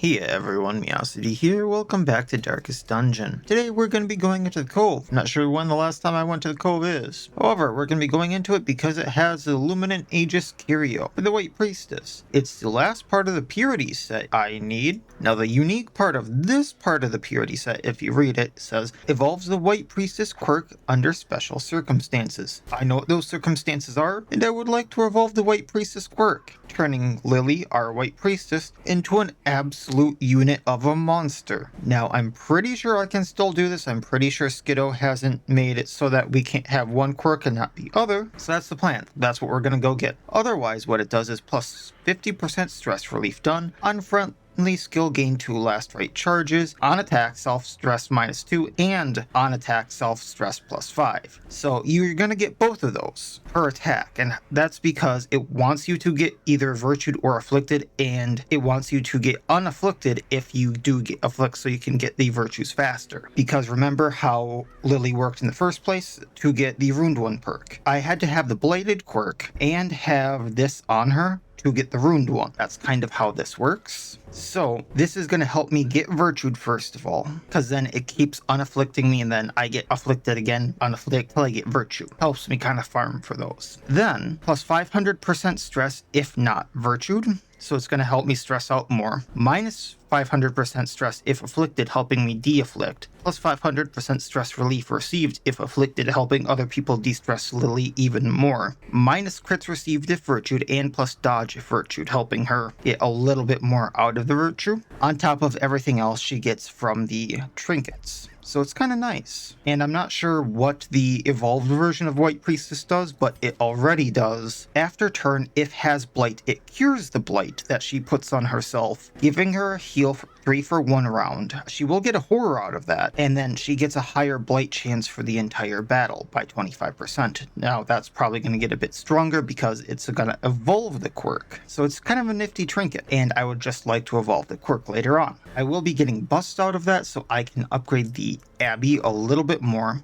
Hey everyone, Miacidae here, welcome back to Darkest Dungeon. Today we're going to be going into the Cove. Not sure when the last time I went to the Cove is. However, we're going to be going into it because it has the Luminant Aegis Curio for the White Priestess. It's the last part of the Purity set I need. Now the unique part of this part of the Purity set, if you read it, says, evolves the White Priestess quirk under special circumstances. I know what those circumstances are, and I would like to evolve the White Priestess quirk, turning Lily, our White Priestess, into an absolute unit of a monster. Now, I'm pretty sure I can still do this. I'm pretty sure Skiddo hasn't made it so that we can't have one quirk and not the other. So that's the plan. That's what we're going to go get. Otherwise, what it does is plus 50% stress relief done on front skill gain 2 last right charges, on attack self stress -2, and on attack self stress +5. So you're gonna get both of those per attack, and that's because it wants you to get either virtued or afflicted, and it wants you to get unafflicted if you do get afflicted, so you can get the virtues faster. Because remember how Lily worked in the first place to get the Ruined One perk. I had to have the Bladed quirk and have this on her to get the Ruined One. That's kind of how this works. So this is going to help me get virtued first of all, because then it keeps unafflicting me and then I get afflicted again, unafflicted till I get virtue. Helps me kind of farm for those. Then plus 500% stress if not virtued. So it's going to help me stress out more. Minus 500% stress if afflicted, helping me de-afflict. Plus 500% stress relief received if afflicted, helping other people de-stress Lily even more. Minus crits received if virtued, and plus dodge if virtued, helping her get a little bit more out of the virtue, on top of everything else she gets from the trinkets. So it's kind of nice. And I'm not sure what the evolved version of White Priestess does, but it already does. After turn, if has Blight, it cures the Blight that she puts on herself, giving her a heal 3 for 1 round. She will get a horror out of that, and then she gets a higher Blight chance for the entire battle by 25%. Now that's probably going to get a bit stronger because it's going to evolve the quirk. So it's kind of a nifty trinket, and I would just like to evolve the quirk later on. I will be getting busts out of that so I can upgrade the Abbey a little bit more,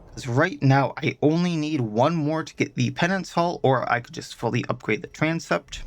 because right now I only need one more to get the Penance Hall, or I could just fully upgrade the Transept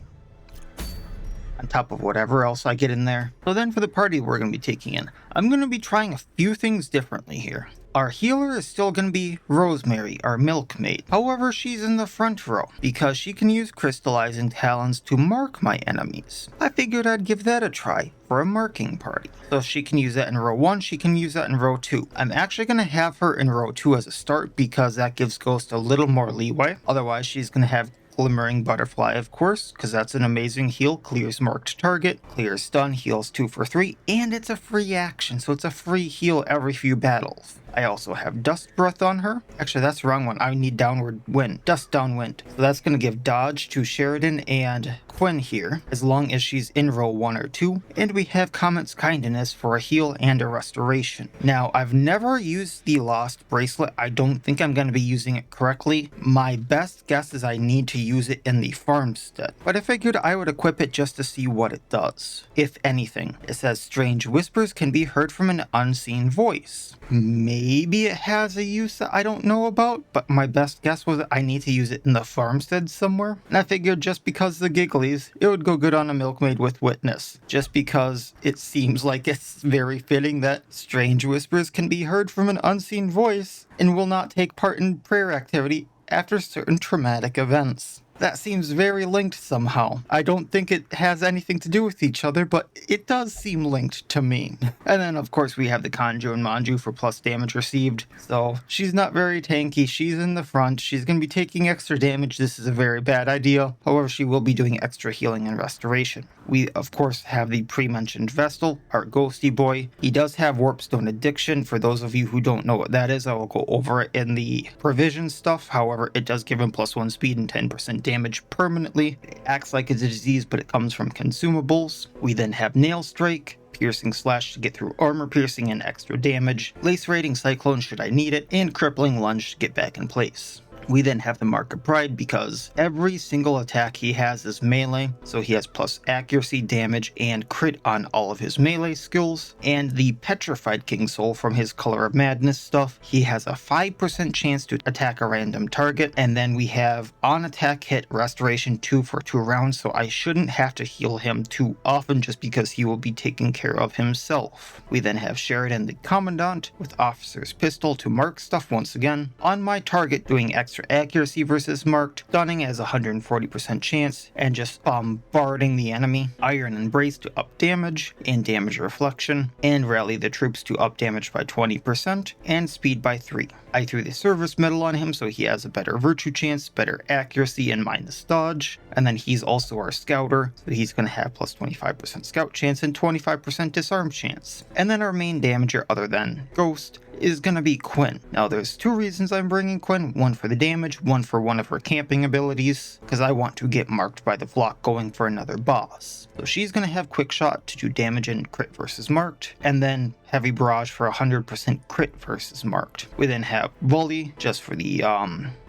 on top of whatever else I get in there. So then for the party we're going to be taking in, I'm going to be trying a few things differently here. Our healer is still going to be Rosemary, our Milkmaid. However, she's in the front row because she can use crystallizing talons to mark my enemies. I figured I'd give that a try for a marking party. So if she can use that in row 1, she can use that in row 2. I'm actually going to have her in row 2 as a start because that gives Ghost a little more leeway. Otherwise, she's going to have Glimmering Butterfly, of course, because that's an amazing heal. Clears marked target, clears stun, heals 2 for 3, and it's a free action, so it's a free heal every few battles. I also have Dust Breath on her. Actually, that's the wrong one. I need Downward Wind. Dust Downwind. So that's going to give dodge to Sheridan and Quinn here, as long as she's in row 1 or 2. And we have Comet's Kindness for a heal and a restoration. Now, I've never used the Lost Bracelet. I don't think I'm going to be using it correctly. My best guess is I need to use it in the farmstead. But I figured I would equip it just to see what it does, if anything. It says strange whispers can be heard from an unseen voice. Maybe it has a use that I don't know about, but my best guess was that I need to use it in the farmstead somewhere. And I figured just because the gigglies, it would go good on a Milkmaid with Witness. Just because it seems like it's very fitting that strange whispers can be heard from an unseen voice and will not take part in prayer activity after certain traumatic events. That seems very linked somehow. I don't think it has anything to do with each other, but it does seem linked to me. And then of course we have the Kanju and Manju for plus damage received. So she's not very tanky, she's in the front, she's going to be taking extra damage. This is a very bad idea. However, she will be doing extra healing and restoration. We of course have the pre-mentioned Vestal, our ghosty boy. He does have Warpstone Addiction. For those of you who don't know what that is, I will go over it in the provision stuff. However, it does give him +1 speed and 10% damage permanently. It acts like it's a disease, but it comes from consumables. We then have Nail Strike, Piercing Slash to get through armor piercing and extra damage, Lacerating Cyclone should I need it, and Crippling Lunge to get back in place. We then have the Mark of Pride because every single attack he has is melee, so he has plus accuracy, damage, and crit on all of his melee skills. And the Petrified King Soul from his Color of Madness stuff, he has a 5% chance to attack a random target. And then we have on attack hit restoration 2 for 2 rounds, so I shouldn't have to heal him too often just because he will be taking care of himself. We then have Sheridan the Commandant with Officer's Pistol to mark stuff once again. On my target, doing extra accuracy versus marked, stunning as 140% chance, and just bombarding the enemy. Iron Embrace to up damage and damage reflection, and rally the troops to up damage by 20% and speed by 3. I threw the service medal on him so he has a better virtue chance, better accuracy, and minus dodge. And then he's also our scouter, so he's going to have plus 25% scout chance and 25% disarm chance. And then our main damager other than Ghost is going to be Quinn. Now there's 2 reasons I'm bringing Quinn, one for the damage, one for one of her camping abilities, because I want to get marked by the flock going for another boss. So she's going to have quick shot to do damage and crit versus marked, and then heavy barrage for 100% crit versus marked. We then have volley just for the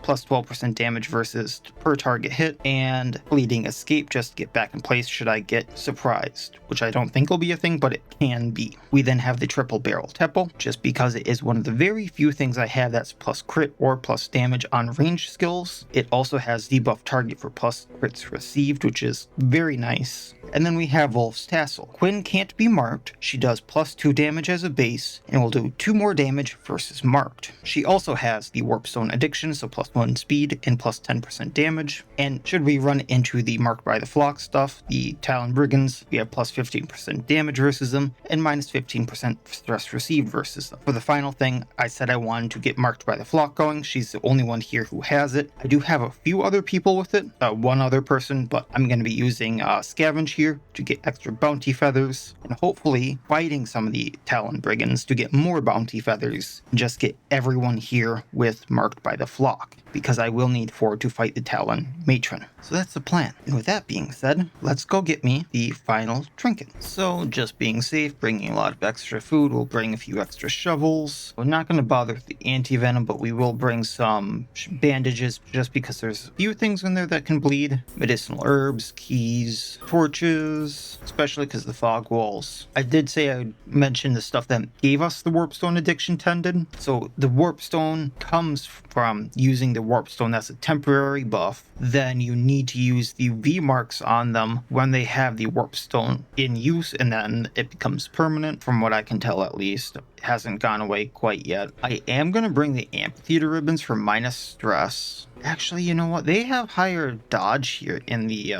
plus 12% damage versus per target hit, and bleeding escape just to get back in place should I get surprised, which I don't think will be a thing, but it can be. We then have the triple barrel Temple, just because it is one of the very few things I have that's plus crit or plus damage on range skills. It also has debuff target for plus crits received, which is very nice. And then we have Wolf's Tassel. Quinn can't be marked. She does plus 2 damage as a base, and will do 2 more damage versus marked. She also has the Warpstone Addiction, so plus 1 speed and plus 10% damage. And should we run into the marked by the flock stuff, the Talon Brigands, we have plus 15% damage versus them, and minus 15% stress received versus them. For the final thing, I said I wanted to get marked by the flock going. She's the only one here who has it. I do have a few other people with it, one other person, but I'm going to be using Scavenge here to get extra bounty feathers, and hopefully fighting some of the Talon Brigands to get more bounty feathers, and just get everyone here with marked by the flock, because I will need 4 to fight the Talon Matron. So that's the plan. And with that being said, let's go get me the final trinket. So just being safe, bringing a lot of extra food, we'll bring a few extra shovels. We're not going to bother with the anti-venom, but we will bring some bandages just because there's a few things in there that can bleed. Medicinal herbs, keys, torches, especially because the fog walls. I did say I mentioned the stuff that gave us the Warpstone Addiction tended. So the Warpstone comes from using the Warpstone. That's a temporary buff. Then you need to use the V marks on them when they have the Warpstone in use, and then it becomes permanent, from what I can tell at least. It hasn't gone away quite yet. I am going to bring the Amphitheater ribbons for minus stress. Actually, you know what? They have higher dodge here in the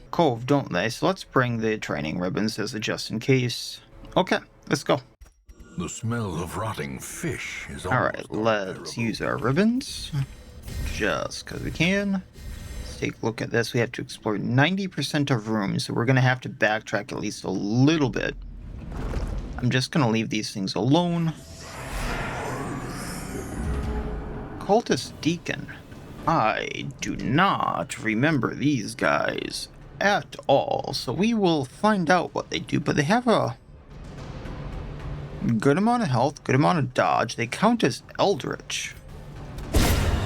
Cove, don't they? So let's bring the training ribbons as a just in case. Okay, let's go. The smell of rotting fish is alright, let's use our ribbons. Just because we can. Let's take a look at this. We have to explore 90% of rooms, so we're going to have to backtrack at least a little bit. I'm just going to leave these things alone. Cultist Deacon. I do not remember these guys at all, so we will find out what they do, but they have a good amount of health, good amount of dodge. They count as Eldritch.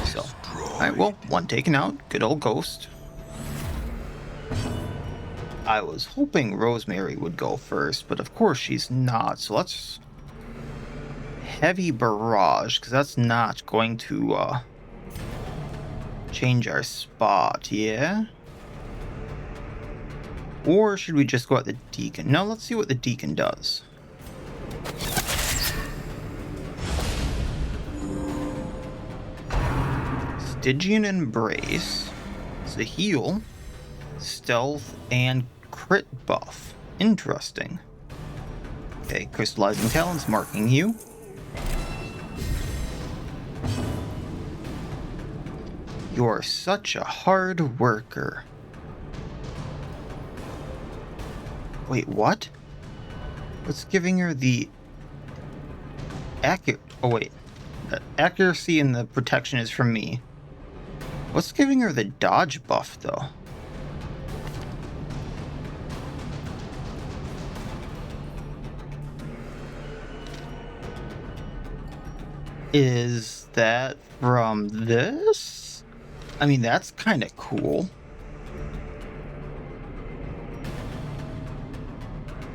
So, alright, well, one taken out. Good old Ghost. I was hoping Rosemary would go first, but of course she's not. So let's heavy barrage, because that's not going to change our spot, yeah? Or should we just go at the Deacon? No, let's see what the Deacon does. Stygian Embrace. It's a heal, stealth, and crit buff. Interesting. Okay, Crystallizing Talons marking you. You're such a hard worker. Wait, what? What's giving her the oh wait. The accuracy and the protection is from me. What's giving her the dodge buff though? Is that from this? I mean, that's kind of cool.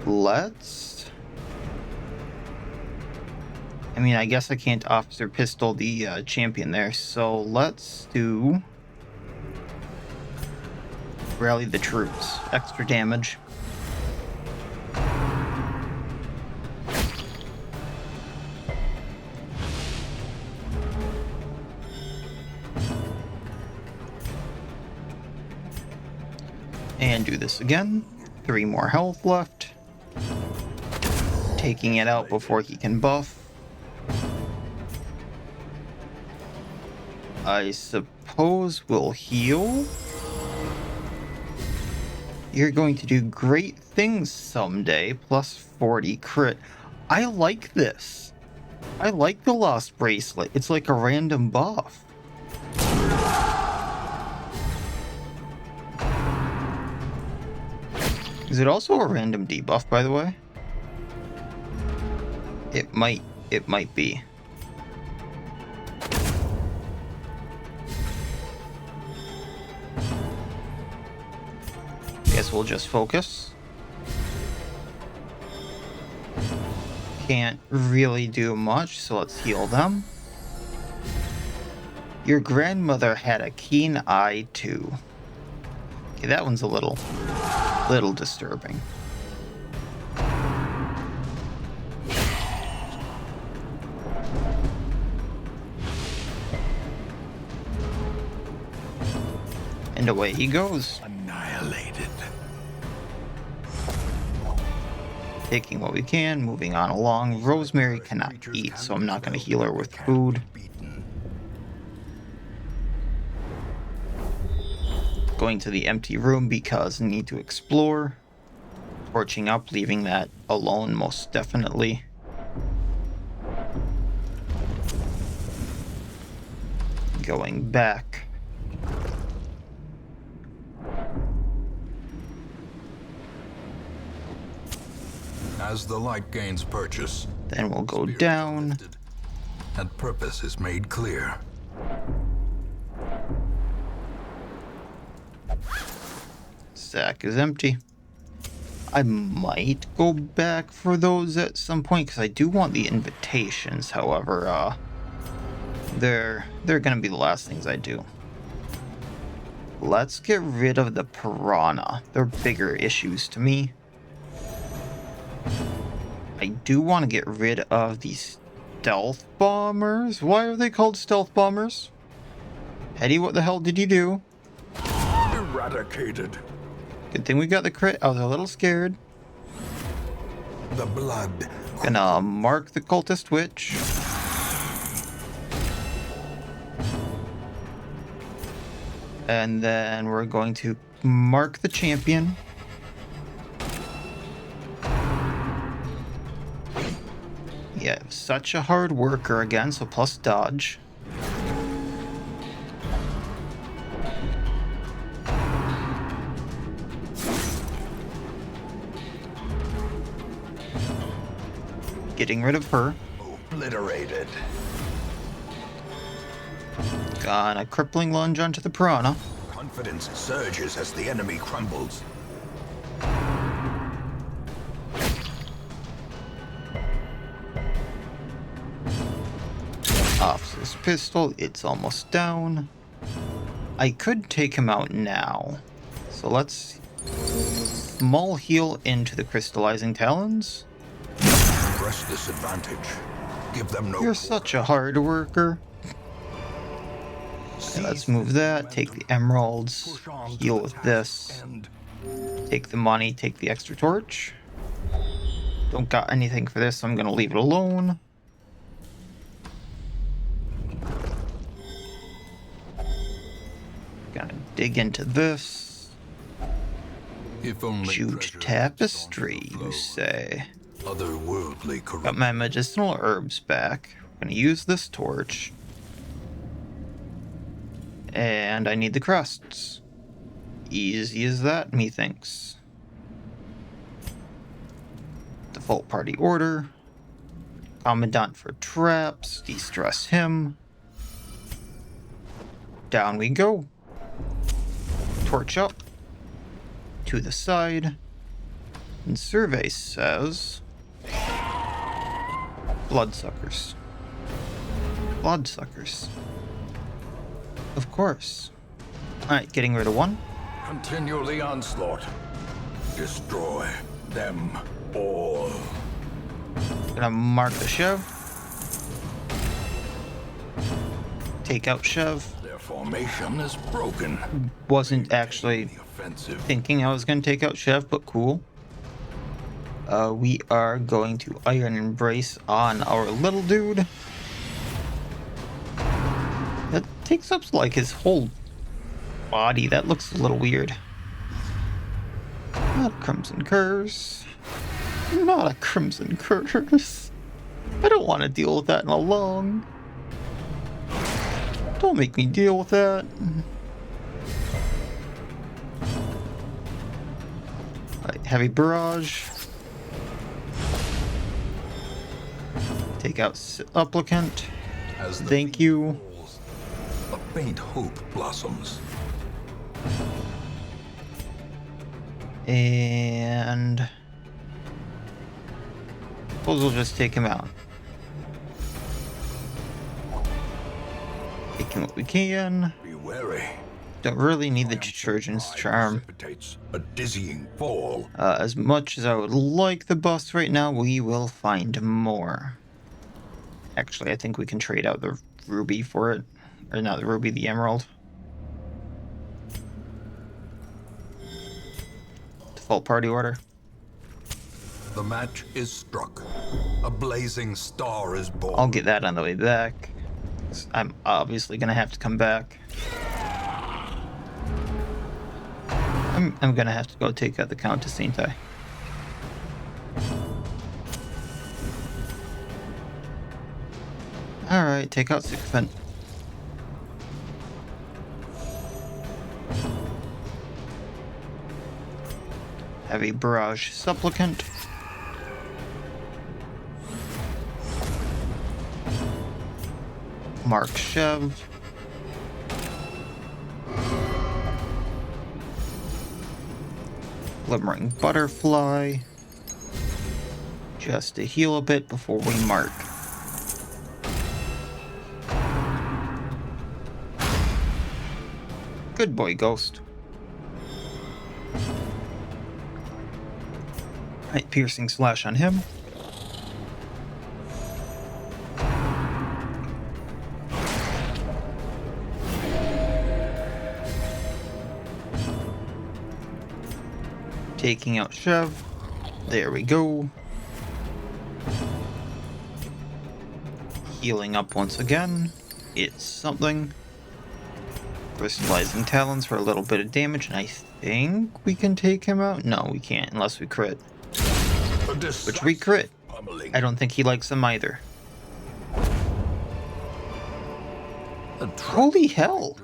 Let's... I mean, I guess I can't officer pistol the champion there, so let's do... Rally the troops. Extra damage. And do this again. 3 more health left. Taking it out before he can buff. I suppose we'll heal. You're going to do great things someday. Plus 40 crit. I like this. I like the Lost Bracelet. It's like a random buff. Is it also a random debuff, by the way? It might be. Guess we'll just focus. Can't really do much, so let's heal them. Your grandmother had a keen eye too. Okay, that one's a little disturbing. And away he goes. Annihilated. Taking what we can, moving on along. Rosemary cannot eat, so I'm not going to heal her with food. Going to the empty room because I need to explore. Torching up, leaving that alone most definitely. Going back. As the light gains purchase, Then we'll go down. and purpose is made clear. Sack is empty. I might go back for those at some point because I do want the invitations. However, they're gonna be the last things I do. Let's get rid of the piranha. They're bigger issues to me. I do want to get rid of these stealth bombers. Why are they called stealth bombers? Hetty, what the hell did you do? Eradicated. Good thing we got the crit. I was a little scared. The blood. Gonna mark the cultist witch. And then we're going to mark the champion. Yeah, such a hard worker again, so plus dodge. Getting rid of her. Obliterated. Gonna crippling lunge onto the piranha. Confidence surges as the enemy crumbles. Officer's pistol, it's almost down. I could take him out now. So let's small heal into the crystallizing talons. Press this advantage. Give them no. You're such a hard worker. Okay, let's move that, take the emeralds, heal with this, take the money, take the extra torch. Don't got anything for this, so I'm gonna leave it alone. Gonna dig into this. If only Jute tapestry, you say. Otherworldly corrupt. Got my medicinal herbs back. I'm gonna use this torch. And I need the crusts. Easy as that, methinks. Default party order. Commandant for traps. De-stress him. Down we go. Torch up. To the side. And survey says... Bloodsuckers. Bloodsuckers. Of course. Alright, getting rid of one. Continue the onslaught. Destroy them all. Gonna mark the shove. Take out shove. Their formation is broken. Wasn't actually The offensive. thinking I was gonna take out shove, but cool. We are going to Iron Embrace on our little dude. That takes up like his whole body. That looks a little weird. Not a Crimson Curse. Not a Crimson Curse. I don't want to deal with that in a long. Don't make me deal with that. Right, Heavy Barrage. Take out Supplicant. As the Thank you. falls, a faint hope blossoms. And suppose we'll just take him out. Taking what we can. Be wary. Don't really need the Detergent's Charm. Precipitates a dizzying fall. As much as I would like the bust right now, we will find more. Actually, I think we can trade out the ruby for it. Or not the ruby, the emerald. Default party order. The match is struck. A blazing star is born. I'll get that on the way back. I'm obviously gonna have to come back. I'm gonna have to go take out the Countess, ain't I? Alright, take out Sycophant. Heavy Barrage Supplicant. Mark Chev. Glimmering Butterfly. Just to heal a bit before we mark. Good boy, Ghost. Right, Piercing Slash on him. Taking out Shove. There we go. Healing up once again. It's something. Crystallizing Talons for a little bit of damage, and I think we can take him out? No, we can't unless we crit. Which we crit. I don't think he likes them either. Holy hell!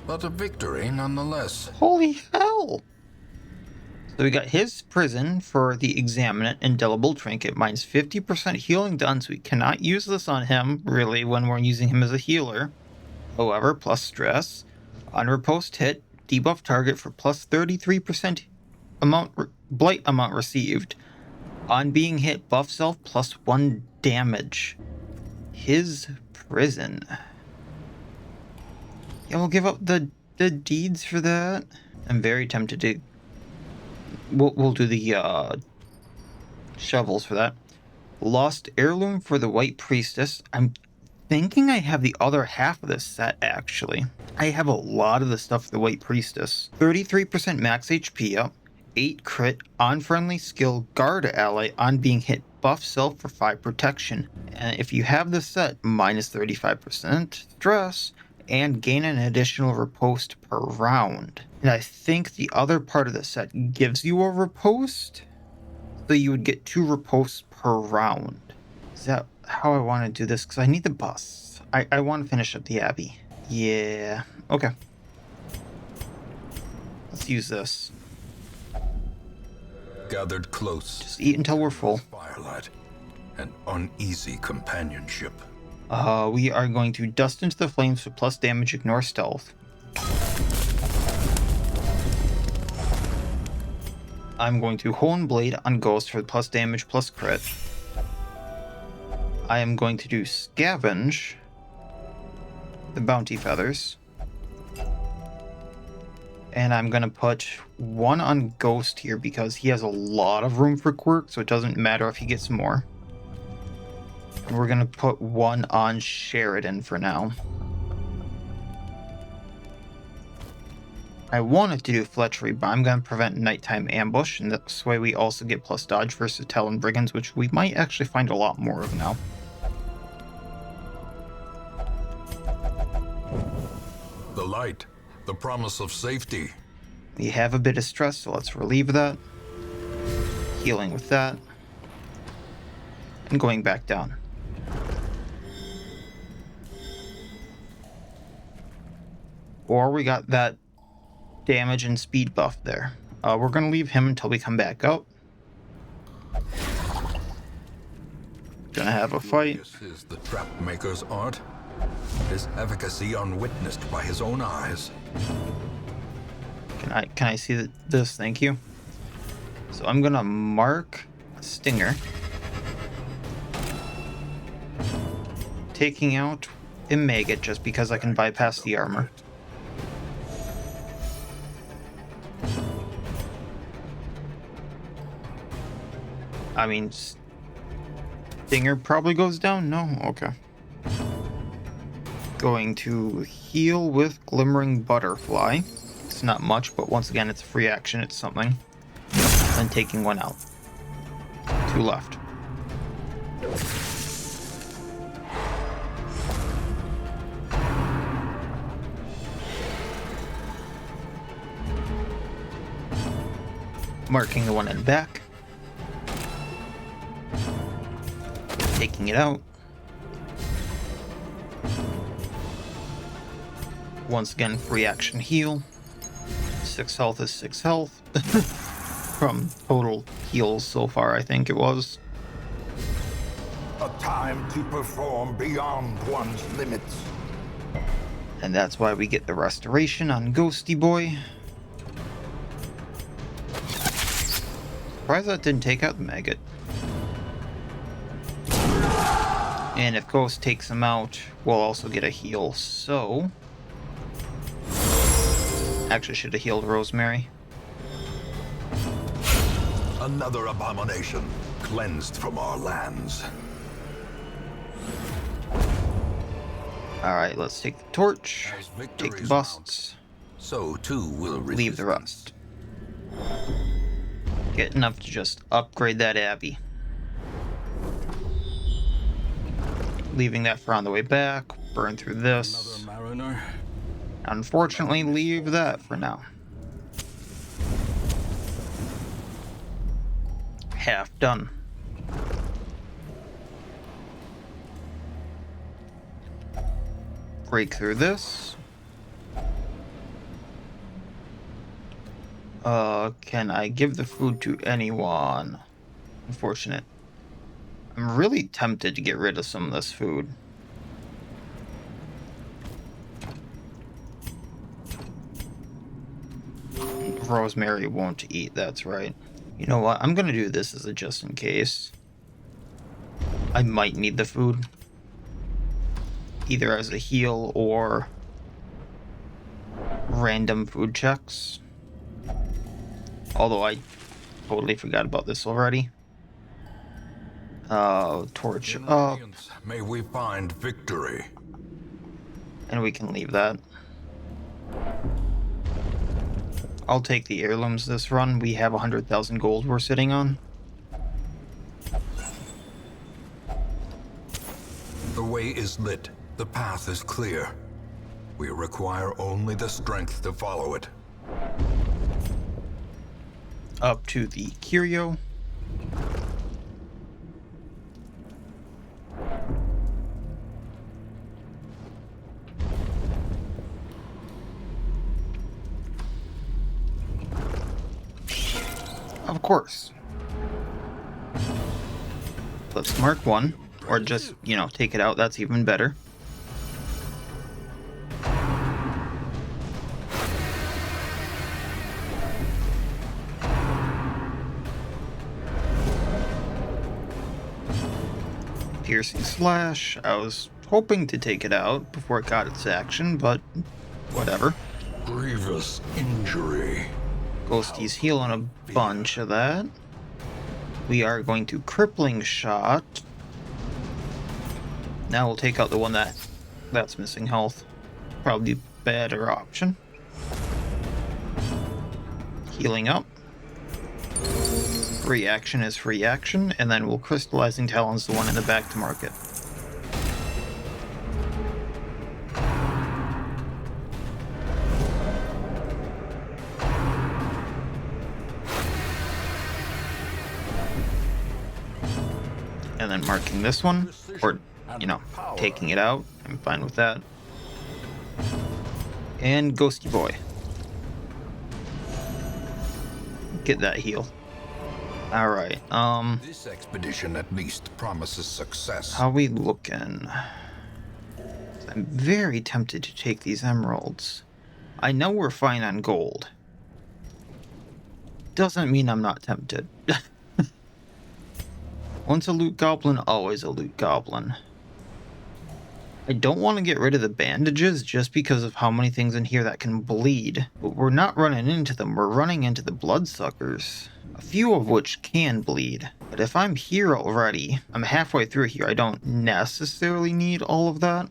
But a victory nonetheless. Holy hell! So we got his prison for the Examinate Indelible Trinket, minus 50% healing done, so we cannot use this on him, really, when we're using him as a healer. However, plus stress. On riposte hit, debuff target for plus 33% blight amount received. On being hit, buff self plus 1 damage. His prison. Yeah, we'll give up the deeds for that. I'm very tempted to... We'll do the shovels for that. Lost Heirloom for the White Priestess. I'm thinking I have the other half of this set, actually. I have a lot of the stuff for the White Priestess. 33% max HP up. 8 crit, on friendly skill, guard ally, on being hit, buff self for 5 protection. And if you have this set, minus 35% stress, and gain an additional riposte per round. And I think the other part of the set gives you a riposte, so you would get 2 ripostes per round. Is that how I want to do this? Because I need the busts. I want to finish up the Abbey. Yeah, okay. Let's use this. Gathered close. Just eat until we're full. Firelight and uneasy companionship. We are going to Dust into the Flames for plus damage, ignore stealth. I'm going to Horn Blade on Ghost for plus damage plus crit. I am going to do Scavenge the Bounty Feathers. And I'm going to put one on Ghost here because he has a lot of room for quirk, so it doesn't matter if he gets more. And we're going to put one on Sheridan for now. I wanted to do Fletchery, but I'm going to prevent Nighttime Ambush, and this way we also get plus dodge versus Talon Brigands, which we might actually find a lot more of now. The light, the promise of safety. We have a bit of stress, so let's relieve that. Healing with that. And going back down. Or we got that damage and speed buff there. We're going to leave him until we come back up. Gonna have a fight. This is the trap maker's art. His efficacy unwitnessed by his own eyes. Can I see this? Thank you. So I'm gonna mark Stinger. Taking out a maggot just because I can bypass the armor. I mean, Stinger probably goes down? No? Okay. Going to heal with Glimmering Butterfly. It's not much, but once again, it's a free action. It's something. And taking one out. 2 left. Marking the one in back. Taking it out. Once again, free action heal. 6 health is 6 health. From total heals so far, I think it was. A time to perform beyond one's limits. And that's why we get the restoration on Ghosty Boy. Surprised that didn't take out the maggot. And if Ghost takes him out, we'll also get a heal, so... Actually, should have healed Rosemary. Another abomination cleansed from our lands. Alright, let's take the torch, As take the victories busts, So too will leave the resistance. rest. Get enough to just upgrade that Abbey. Leaving that for on the way back, burn through this. Another mariner. Unfortunately, leave that for now. Half done. Break through this. Can I give the food to anyone? Unfortunate. I'm really tempted to get rid of some of this food. Rosemary won't eat, that's right. You know what? I'm gonna do this as a just in case. I might need the food. Either as a heal or random food checks. Although I totally forgot about this already. Torch In up. Alliance, may we find victory. And we can leave that. I'll take the heirlooms this run. We have 100,000 gold we're sitting on. The way is lit. The path is clear. We require only the strength to follow it. Up to the curio. Of course. Let's mark one. Or just, you know, take it out. That's even better. Piercing slash. I was hoping to take it out before it got its action, but whatever. Grievous injury. Ghostie's healing a bunch of that. We are going to crippling shot. Now we'll take out the one that's missing health. Probably a better option. Healing up. Free action is free action, and then we'll crystallizing Talons the one in the back to market. And then marking this one, or, you know, taking it out. I'm fine with that. And Ghosty Boy. Get that heal. Alright, This expedition at least promises success. how we looking? I'm very tempted to take these emeralds. I know we're fine on gold. Doesn't mean I'm not tempted. Once a loot goblin, always a loot goblin. I don't want to get rid of the bandages just because of how many things in here that can bleed. But we're not running into them, we're running into the bloodsuckers. A few of which can bleed. But if I'm here already, I'm halfway through here, I don't necessarily need all of that.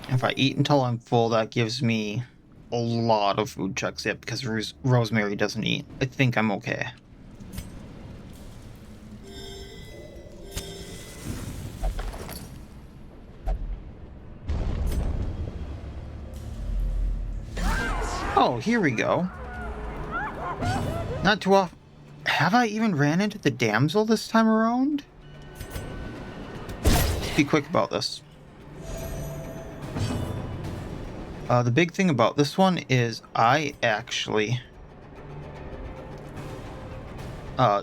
If I eat until I'm full, that gives me a lot of food checks yet because Rosemary doesn't eat. I think I'm okay. Oh, here we go. Not too often. Have I even ran into the damsel this time around? Be quick about this. The big thing about this one is I actually...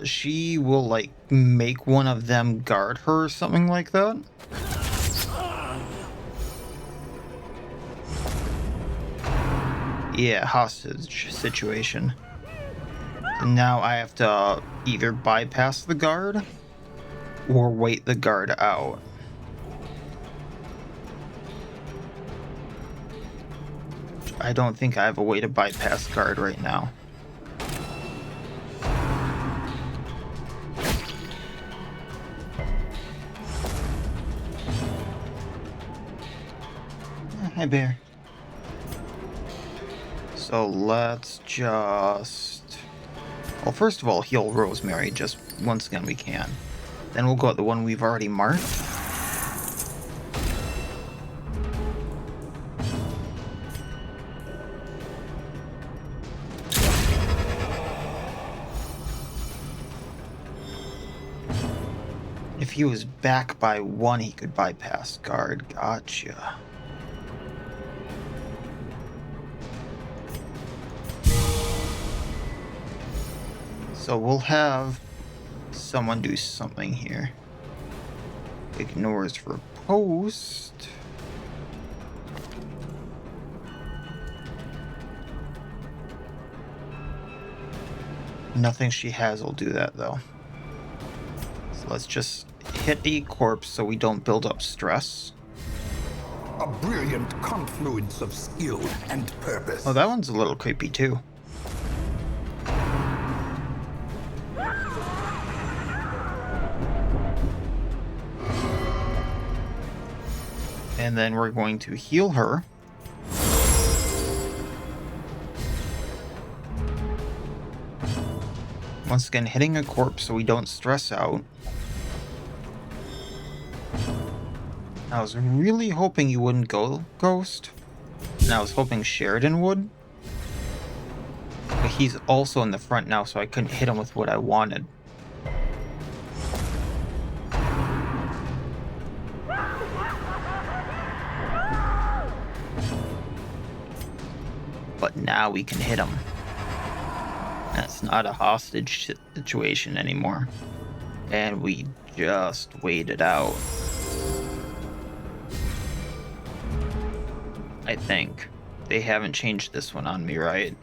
she will, like, make one of them guard her or something like that. Yeah, hostage situation. And now I have to either bypass the guard or wait the guard out. I don't think I have a way to bypass guard right now. Hi, bear. So let's just... Well, first of all, heal Rosemary, just once again we can. Then we'll go at the one we've already marked. If he was back by one, he could bypass guard. Gotcha. So we'll have someone do something here. Ignores riposte. Nothing she has will do that though. So let's just hit a corpse so we don't build up stress. A brilliant confluence of skill and purpose. Oh, that one's a little creepy too. And then we're going to heal her. Once again, hitting a corpse so we don't stress out. I was really hoping you wouldn't go, Ghost. And I was hoping Sheridan would. But he's also in the front now, so I couldn't hit him with what I wanted. But now we can hit him. That's not a hostage situation anymore. And we just waited out. I think. They haven't changed this one on me, right?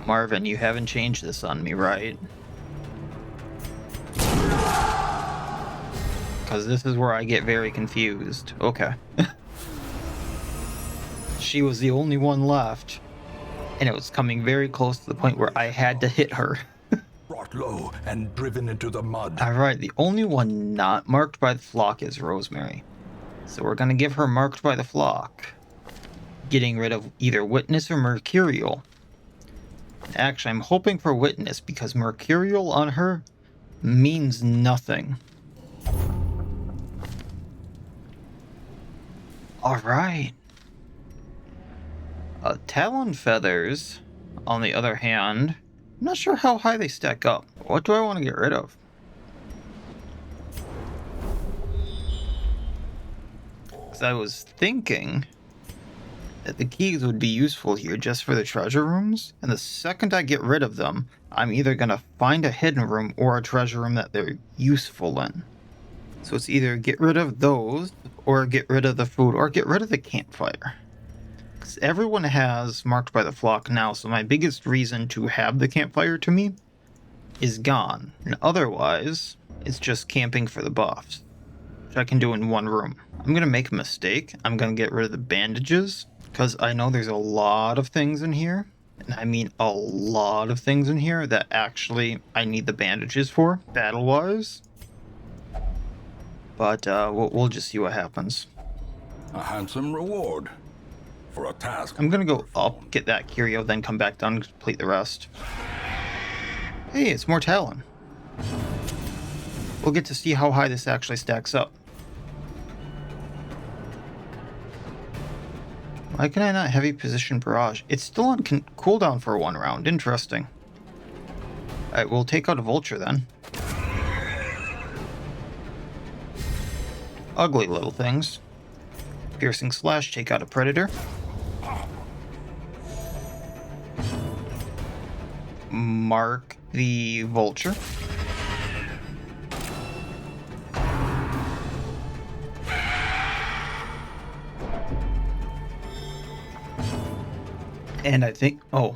Marvin, you haven't changed this on me, right? Because this is where I get very confused. Okay. She was the only one left. And it was coming very close to the point where I had to hit her. Brought low and driven into the mud. Alright, the only one not marked by the flock is Rosemary. So we're going to give her marked by the flock. Getting rid of either Witness or Mercurial. Actually, I'm hoping for Witness because Mercurial on her means nothing. Alright. Talon Feathers, on the other hand, I'm not sure how high they stack up. What do I want to get rid of? Because I was thinking that the keys would be useful here just for the treasure rooms, and the second I get rid of them, I'm either going to find a hidden room or a treasure room that they're useful in. So it's either get rid of those, or get rid of the food, or get rid of the campfire. Because everyone has marked by the flock now, so my biggest reason to have the campfire to me is gone. And otherwise, it's just camping for the buffs, which I can do in one room. I'm going to make a mistake. I'm going to get rid of the bandages, because I know there's a lot of things in here, and I mean a lot of things in here that actually I need the bandages for, battle-wise. But we'll just see what happens. A handsome reward for a task. I'm going to go up, get that curio, then come back down and complete the rest. Hey, it's more Talon. We'll get to see how high this actually stacks up. Why can I not heavy position barrage? It's still on cooldown for one round. Interesting. Alright, we'll take out a vulture then. Ugly little things. Piercing slash, take out a predator. Mark the vulture. And I think, oh,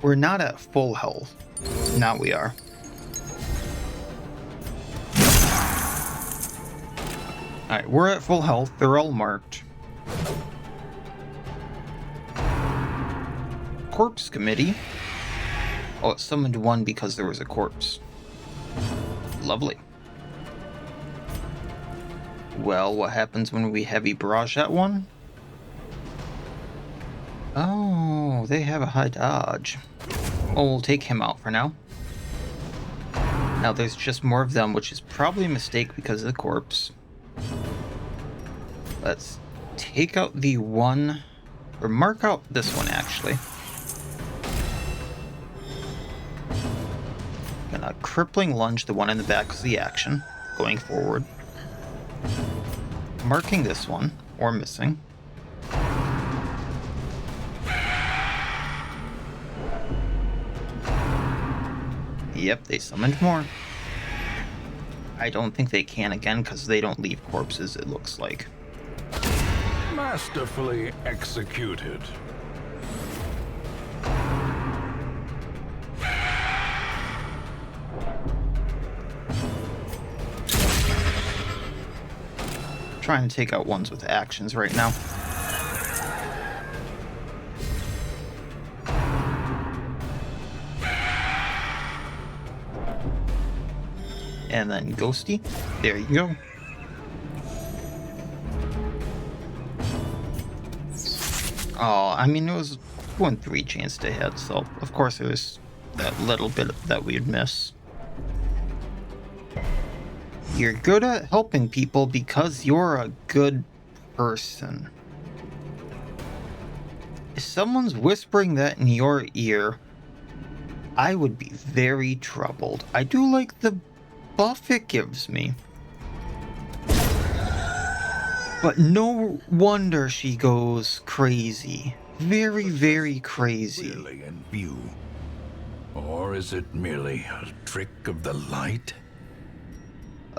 we're not at full health. Now we are. Alright, we're at full health. They're all marked. Corpse committee. Oh, it summoned one because there was a corpse. Lovely. Well, what happens when we heavy barrage that one? Oh, they have a high dodge. Well, we'll take him out for now. Now there's just more of them, which is probably a mistake because of the corpse. Let's take out the one, or mark out this one actually. Gonna crippling lunge the one in the back of the action, going forward. Marking this one, or missing. Yep, they summoned more. I don't think they can again because they don't leave corpses, it looks like. Masterfully executed. Trying to take out ones with actions right now. And then Ghosty. There you go. Oh, I mean, it was 2-3 chance to hit, so of course there's that little bit that we'd miss. You're good at helping people because you're a good person. If someone's whispering that in your ear, I would be very troubled. I do like the buff it gives me. But no wonder she goes crazy. Very, very crazy. Clearly in view. Or is it merely a trick of the light?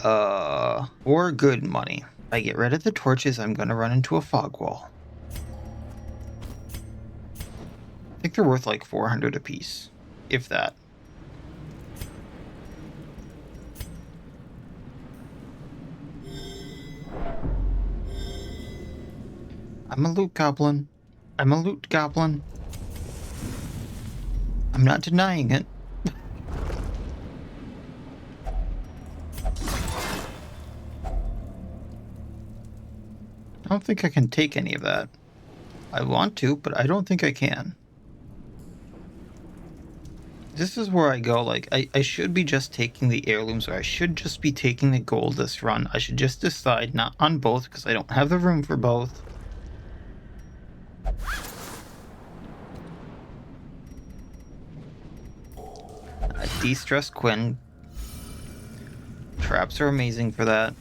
Or good money. If I get rid of the torches, I'm gonna run into a fog wall. I think they're worth like 400 apiece, if that. I'm a loot goblin. I'm a loot goblin. I'm not denying it. I don't think I can take any of that. I want to, but I don't think I can. This is where I go, like, I should be just taking the heirlooms, or I should just be taking the gold this run. I should just decide not on both, because I don't have the room for both. De-stress Quinn. Traps are amazing for that.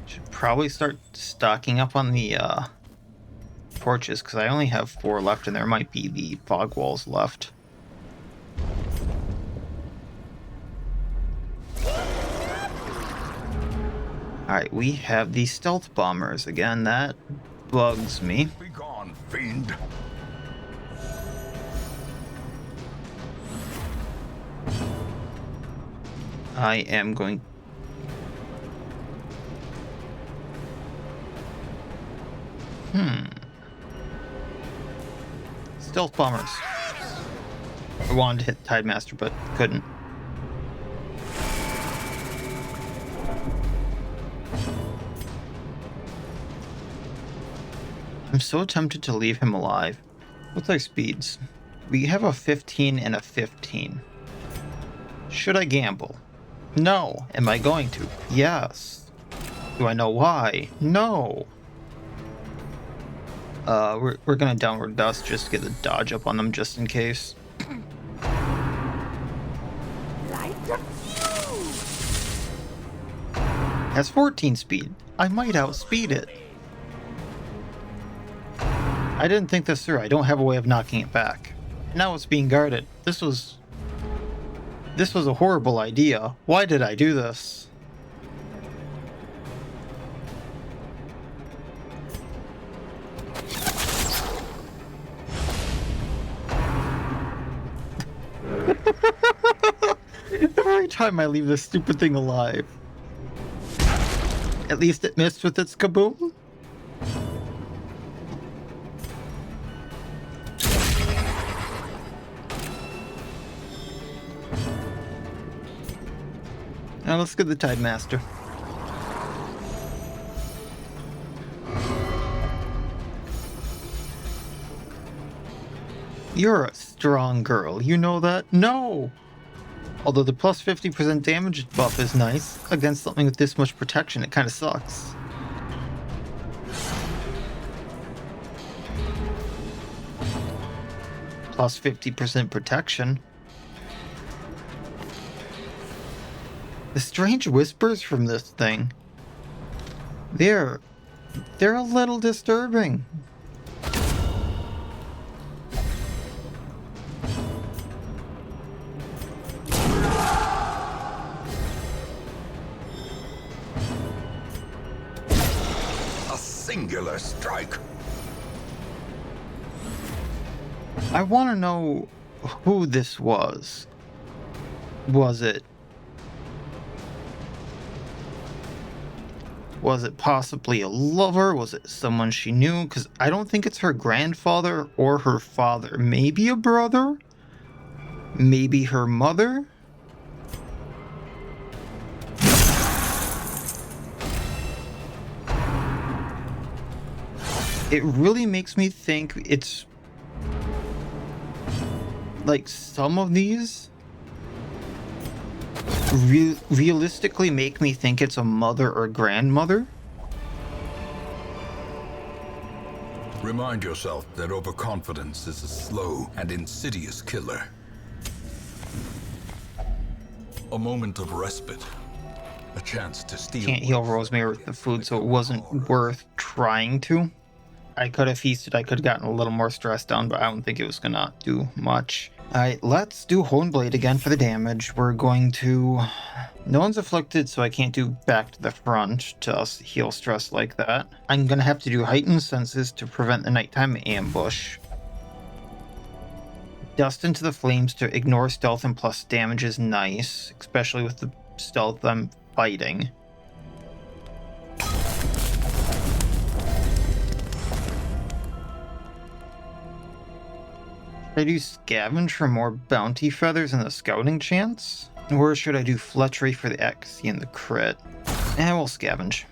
Should probably start stocking up on the torches, because I only have 4 left, and there might be the fog walls left. Alright, we have the stealth bombers again. That bugs me. Be gone, fiend. I am going... Stealth bombers. I wanted to hit Tidemaster, but couldn't. I'm so tempted to leave him alive. What's our speeds? We have a 15 and a 15. Should I gamble? No. Am I going to? Yes. Do I know why? No. We're gonna downward dust just to get the dodge up on them just in case. Has 14 speed. I might outspeed it. I didn't think this through. I don't have a way of knocking it back. Now it's being guarded. This was a horrible idea. Why did I do this? Every time I leave this stupid thing alive. At least it missed with its kaboom. Now let's get the Tidemaster. You're a strong girl, you know that? No! Although the plus 50% damage buff is nice, against something with this much protection, it kind of sucks. Plus 50% protection. The strange whispers from this thing. They're a little disturbing. A singular strike. I want to know who this was. Was it possibly a lover? Was it someone she knew? Because I don't think it's her grandfather or her father. Maybe a brother? Maybe her mother? It really makes me think it's like some of these realistically make me think it's a mother or grandmother. Remind yourself that overconfidence is a slow and insidious killer. A moment of respite, A chance to steal. Can't heal Rosemary with the food, so it wasn't worth trying to. I could have feasted, I could have gotten a little more stress down, but I don't think it was gonna do much. Alright, let's do Hornblade again for the damage. We're going to... No one's afflicted, so I can't do back to the front to heal stress like that. I'm gonna have to do Heightened Senses to prevent the nighttime ambush. Dust into the Flames to ignore stealth and plus damage is nice, especially with the stealth I'm fighting. Should I do Scavenge for more bounty feathers and the scouting chance? Or should I do Fletchery for the accuracy and the crit? We'll Scavenge.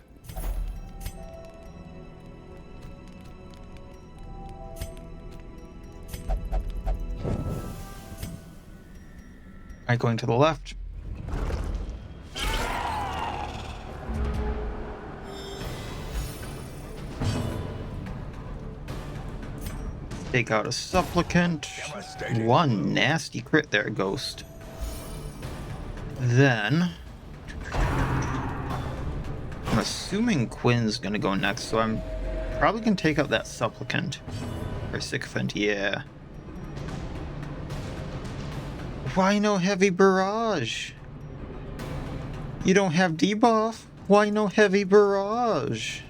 Alright, going to the left. Take out a Supplicant. One nasty crit there, Ghost. Then... I'm assuming Quinn's gonna go next, so I'm probably gonna take out that Supplicant. Or Sycophant, yeah. Why no Heavy Barrage? You don't have debuff? Why no Heavy Barrage?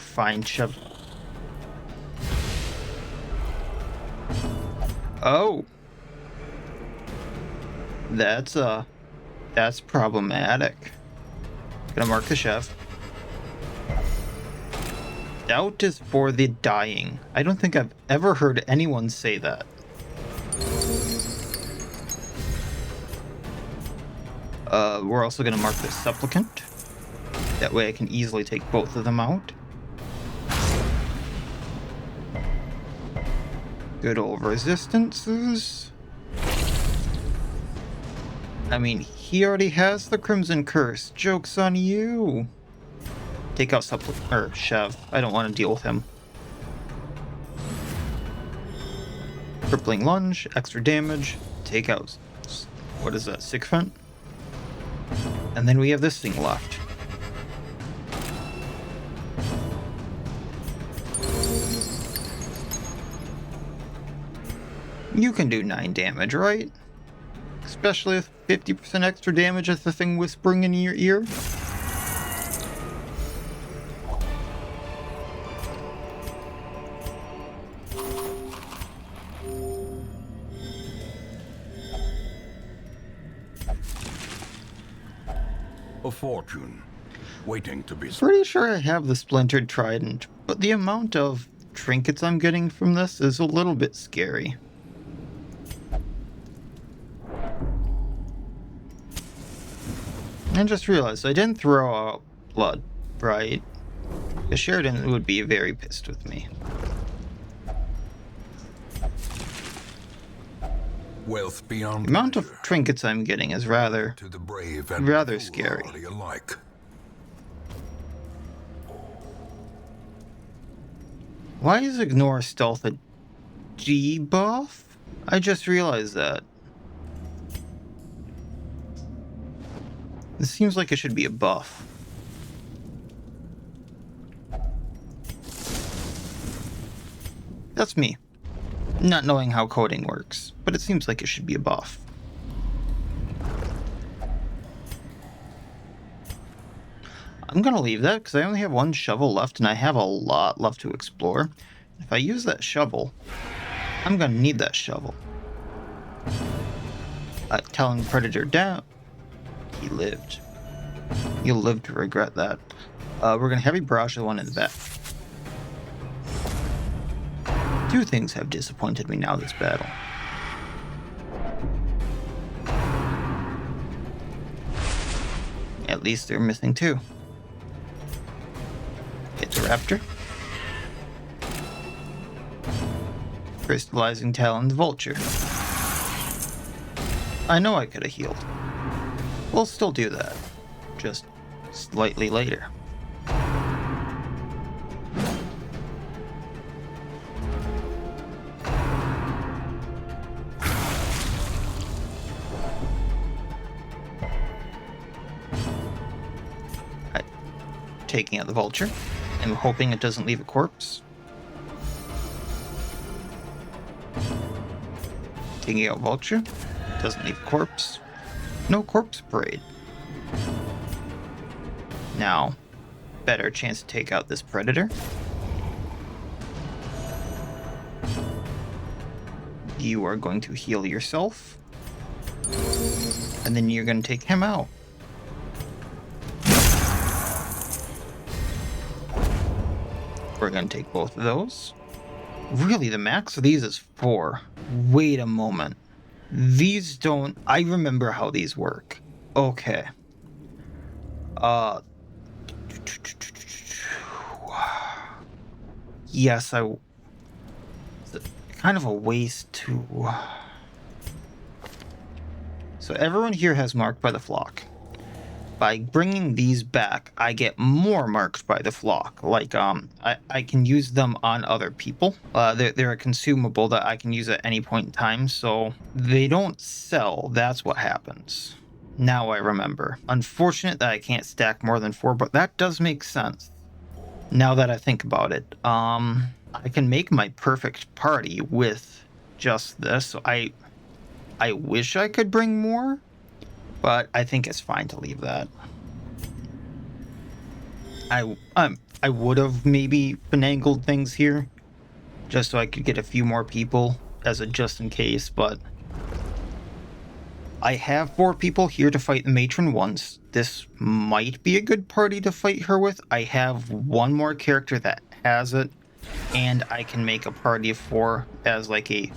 Fine, Chip. Oh. That's problematic. Gonna mark the chef. Doubt is for the dying. I don't think I've ever heard anyone say that. We're also gonna mark the Supplicant. That way I can easily take both of them out. Good old resistances. I mean, he already has the Crimson Curse. Joke's on you. Take out Chev. I don't want to deal with him. Crippling Lunge, extra damage. Take out... What is that? Sycophant? And then we have this thing left. You can do 9 damage, right? Especially with 50% extra damage as the thing whispering in your ear. A fortune, waiting to be... Pretty sure I have the Splintered Trident, but the amount of trinkets I'm getting from this is a little bit scary. I just realized I didn't throw out blood, right? The Sheridan would be very pissed with me. Wealth beyond The amount of measure trinkets I'm getting is rather to the brave and rather scary. foolhardy alike. Why is Ignore Stealth a debuff? I just realized that. This seems like it should be a buff. That's me, not knowing how coding works, but it seems like it should be a buff. I'm gonna leave that because I only have one shovel left and I have a lot left to explore. If I use that shovel, I'm gonna need that shovel. Talon Predator down. He lived. You'll live to regret that. We're gonna heavy barrage the one in the back. Two things have disappointed me now this battle. At least they're missing two. Hit the raptor. Crystallizing Talon's vulture. I know I could have healed. We'll still do that. Just slightly later. taking out the vulture. I'm hoping it doesn't leave a corpse. Taking out vulture. Doesn't leave a corpse. No corpse parade. Now, better chance to take out this predator. You are going to heal yourself. And then you're going to take him out. We're going to take both of those. Really, the max of these is 4. Wait a moment. These don't... I remember how these work. Okay. Yes, it's kind of a waste to... So everyone here has marked by the flock. By bringing these back, I get more marked by the flock. Like, I can use them on other people. They're a consumable that I can use at any point in time, so they don't sell. That's what happens. Now I remember. Unfortunate that I can't stack more than 4, but that does make sense. Now that I think about it, I can make my perfect party with just this. So I wish I could bring more, but I think it's fine to leave that. I would have maybe finagled things here, just so I could get a few more people as a just in case, but I have 4 people here to fight the matron once. This might be a good party to fight her with. I have 1 more character that has it, and I can make a party of 4 as like a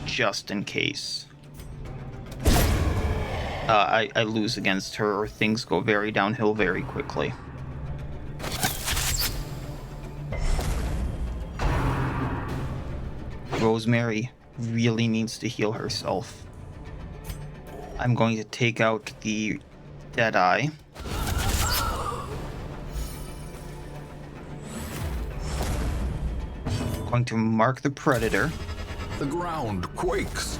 just in case. I lose against her or things go very downhill very quickly. Rosemary really needs to heal herself. I'm going to take out the Deadeye. Going to mark the Predator. The ground quakes.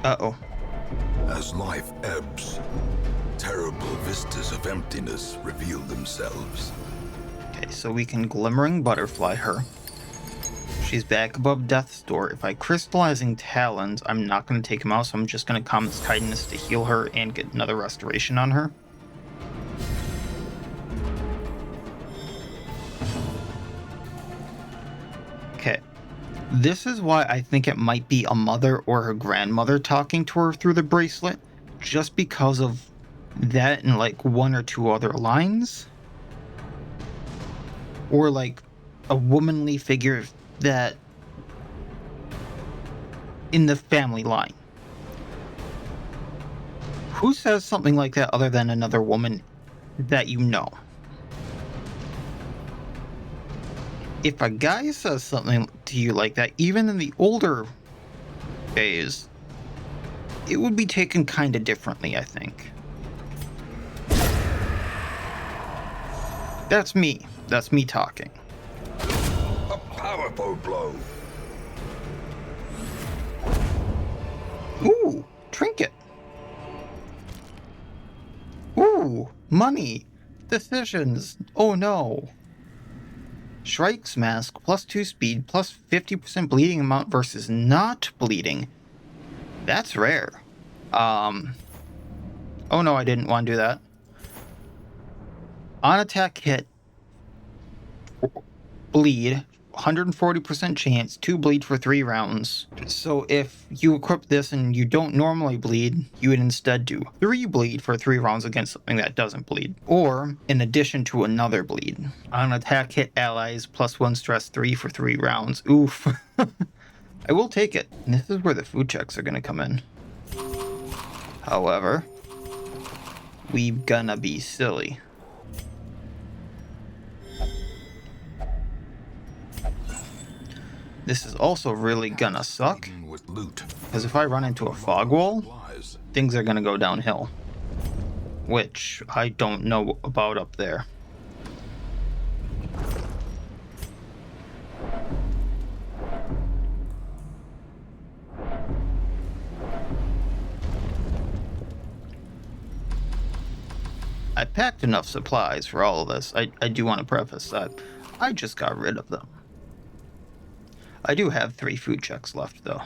Uh-oh. As life ebbs, terrible vistas of emptiness reveal themselves. Okay, so we can Glimmering Butterfly her. She's back above Death's Door. If I Crystallizing Talons, I'm not going to take him out, so I'm just going to Comet's Kindness to heal her and get another restoration on her. Okay. This is why I think it might be a mother or her grandmother talking to her through the bracelet, just because of that and like 1 or 2 other lines. Or like a womanly figure that in the family line. Who says something like that other than another woman that you know? If a guy says something to you like that, even in the older days, it would be taken kind of differently, I think. That's me. That's me talking. A powerful blow. Ooh, trinket. Ooh, money. Decisions. Oh no. Shrike's Mask, +2 speed, +50% bleeding amount versus not bleeding. That's rare. Oh no, I didn't want to do that. On attack hit, bleed, 140% chance, 2 bleed for 3 rounds. So if you equip this and you don't normally bleed, you would instead do 3 bleed for 3 rounds against something that doesn't bleed. Or, in addition to another bleed. On attack hit allies, +1 stress 3 for 3 rounds. Oof. I will take it. And this is where the food checks are going to come in. However, we gonna be silly. This is also really gonna suck, With loot. because if I run into a fog wall, things are gonna go downhill. Which I don't know about up there. I packed enough supplies for all of this. I do want to preface that. I just got rid of them. I do have 3 food checks left, though.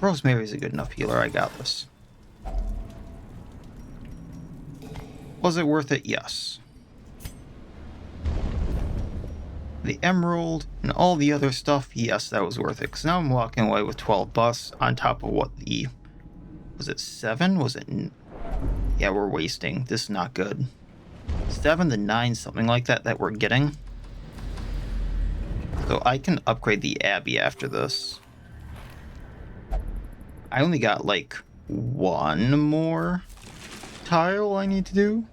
Rosemary's a good enough healer. I got this. Was it worth it? Yes. The emerald and all the other stuff, yes, that was worth it. Because now I'm walking away with 12 buffs on top of what the... Was it 7? Was it... Yeah, we're wasting. This is not good. 7 to 9, something like that, that we're getting. So I can upgrade the Abbey after this. I only got, like, 1 more tile I need to do.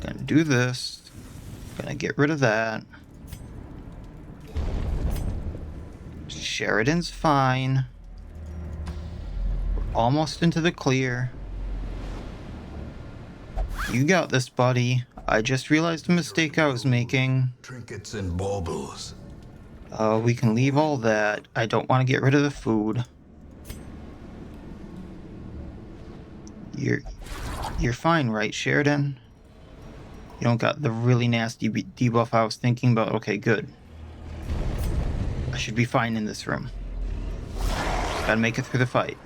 Gonna do this. Gonna get rid of that. Sheridan's fine. We're almost into the clear. You got this, buddy. I just realized the mistake I was making. Trinkets and baubles. We can leave all that. I don't want to get rid of the food. You're fine, right, Sheridan? You don't got the really nasty debuff I was thinking about. Okay, good. I should be fine in this room. Just gotta make it through the fight.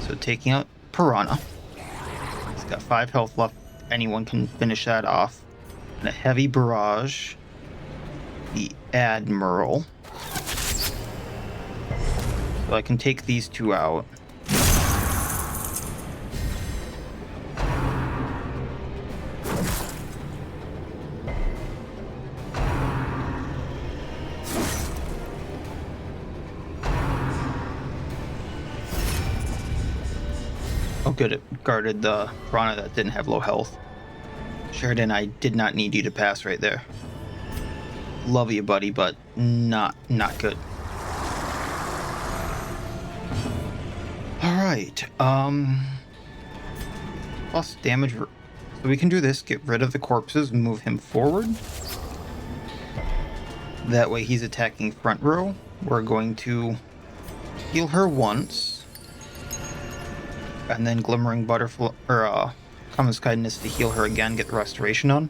So taking out Piranha. He's got 5 health left. Anyone can finish that off. And a heavy barrage. The Admeral. So I can take these 2 out. Oh good, it guarded the Piranha that didn't have low health. Sheridan, I did not need you to pass right there. Love you, buddy, but not good. Alright, plus damage. So we can do this, get rid of the corpses and move him forward. That way he's attacking front row. We're going to heal her once. And then Glimmering Butterfly, or Common Kindness to heal her again, get the restoration on.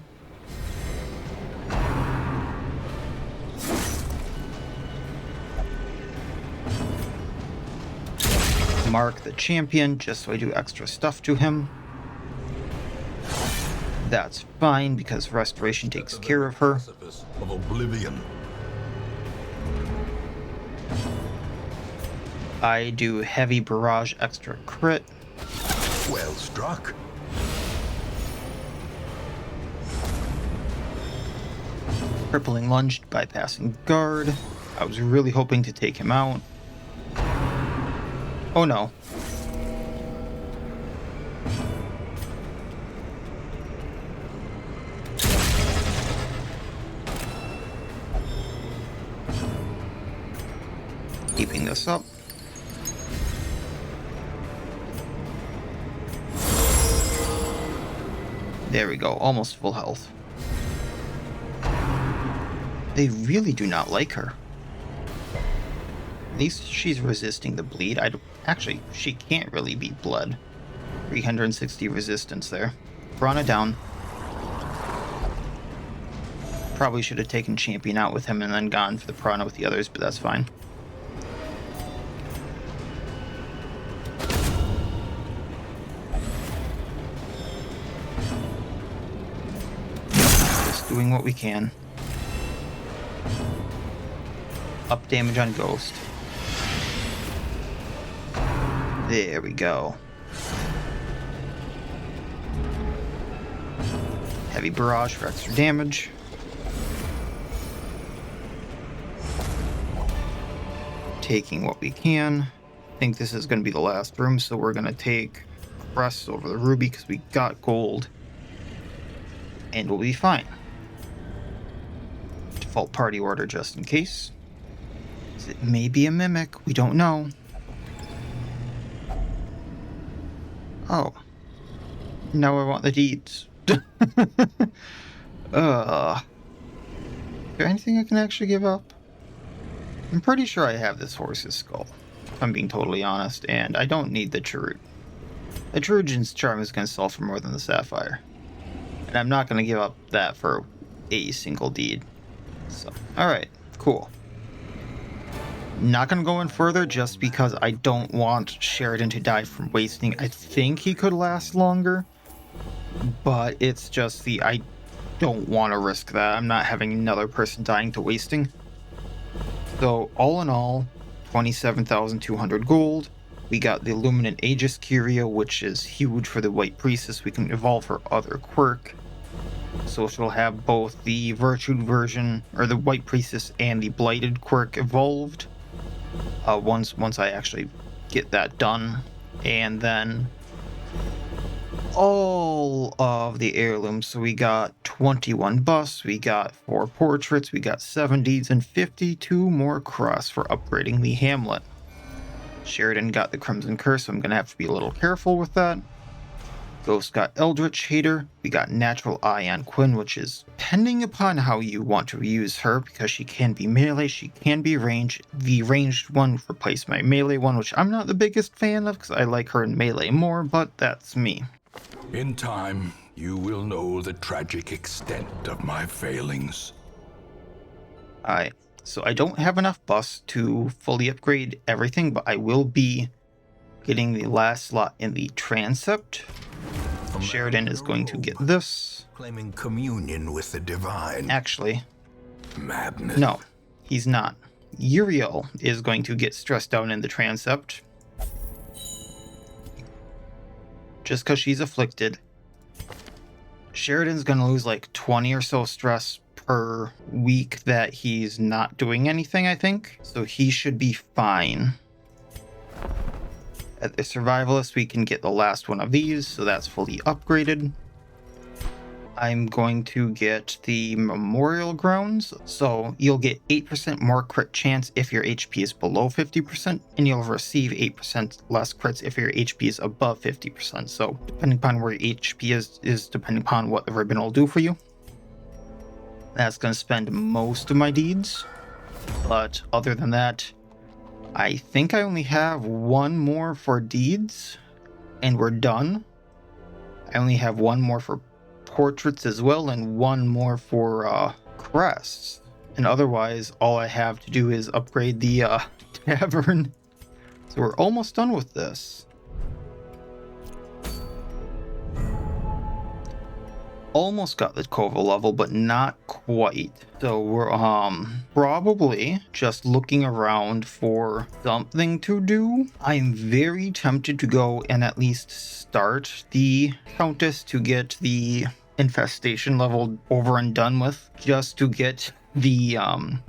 Mark the champion, just so I do extra stuff to him. That's fine, because restoration takes care of her. Of oblivion. I do heavy barrage extra crit. Well struck. Crippling lunge, bypassing guard. I was really hoping to take him out. Oh no. Keeping this up. There we go, almost full health. They really do not like her. At least she's resisting the bleed. Actually, she can't really beat blood. 360 resistance there. Piranha down. Probably should have taken Champion out with him and then gone for the Piranha with the others, but that's fine. Just doing what we can. Up damage on Ghost. There we go. Heavy barrage for extra damage. Taking what we can. I think this is going to be the last room, so we're going to take Crest over the Ruby because we got gold. And we'll be fine. Default party order just in case. It may be a mimic, we don't know. Oh. Now I want the deeds. Is there anything I can actually give up? I'm pretty sure I have this horse's skull. if I'm being totally honest, and I don't need the Chirrut. The Cherugian's charm is going to sell for more than the Sapphire. And I'm not going to give up that for a single deed. So, alright, cool. Not going to go in further just because I don't want Sheridan to die from wasting. I think he could last longer, but it's just I don't want to risk that. I'm not having another person dying to wasting. So all in all, 27,200 gold. We got the Illuminant Aegis Curio, which is huge for the White Priestess. We can evolve her other quirk. So she'll have both the Virtued version, or the White Priestess, and the Blighted quirk evolved. Once I actually get that done. And then all of the heirlooms. So we got 21 busts, we got 4 portraits, we got 7 deeds, and 52 more cross for upgrading the hamlet. Sheridan got the Crimson Curse, so I'm going to have to be a little careful with that. Ghost got Eldritch Hater. We got Natural Eye on Quinn, which is depending upon how you want to use her, because she can be melee, she can be ranged. The ranged one replaced my melee one, which I'm not the biggest fan of because I like her in melee more, but that's me. In time, you will know the tragic extent of my failings. Alright, so I don't have enough busts to fully upgrade everything, but I will be getting the last slot in the transept. Sheridan is going to get this. Claiming communion with the divine. Actually, Madness. no, he's not. Uriel is going to get stressed down in the transept. Just because she's afflicted. Sheridan's going to lose like 20 or so stress per week that he's not doing anything, I think. So he should be fine. At the Survivalist, we can get the last one of these, so that's fully upgraded. I'm going to get the Memorial Grounds, so you'll get 8% more crit chance if your HP is below 50%, and you'll receive 8% less crits if your HP is above 50%. So depending upon where your HP is depending upon what the ribbon will do for you. That's going to spend most of my deeds, but other than that, I think I only have one more for deeds, and we're done. I only have one more for portraits as well, and one more for crests. And otherwise, all I have to do is upgrade the tavern. So we're almost done with this. Almost got the Cove level, but not quite. So we're probably just looking around for something to do. I'm very tempted to go and at least start the Countess to get the infestation level over and done with, just to get the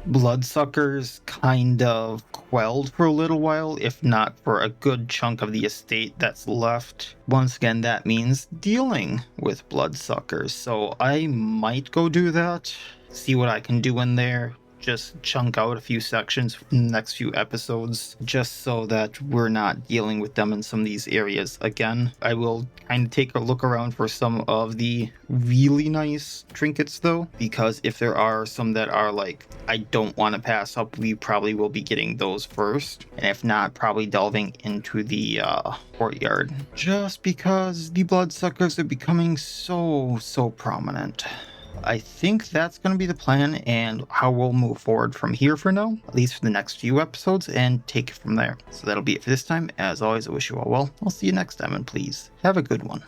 bloodsuckers kind of quelled for a little while, if not for a good chunk of the estate that's left. Once again, that means dealing with bloodsuckers, so I might go do that, see what I can do in there. Just chunk out a few sections from the next few episodes, just so that we're not dealing with them in some of these areas again. I will kind of take a look around for some of the really nice trinkets though, because if there are some that are like I don't want to pass up, we probably will be getting those first, and if not, probably delving into the courtyard, just because the bloodsuckers are becoming so prominent. I think that's going to be the plan and how we'll move forward from here for now, at least for the next few episodes, and take it from there. So that'll be it for this time. As always, I wish you all well. I'll see you next time, and please have a good one.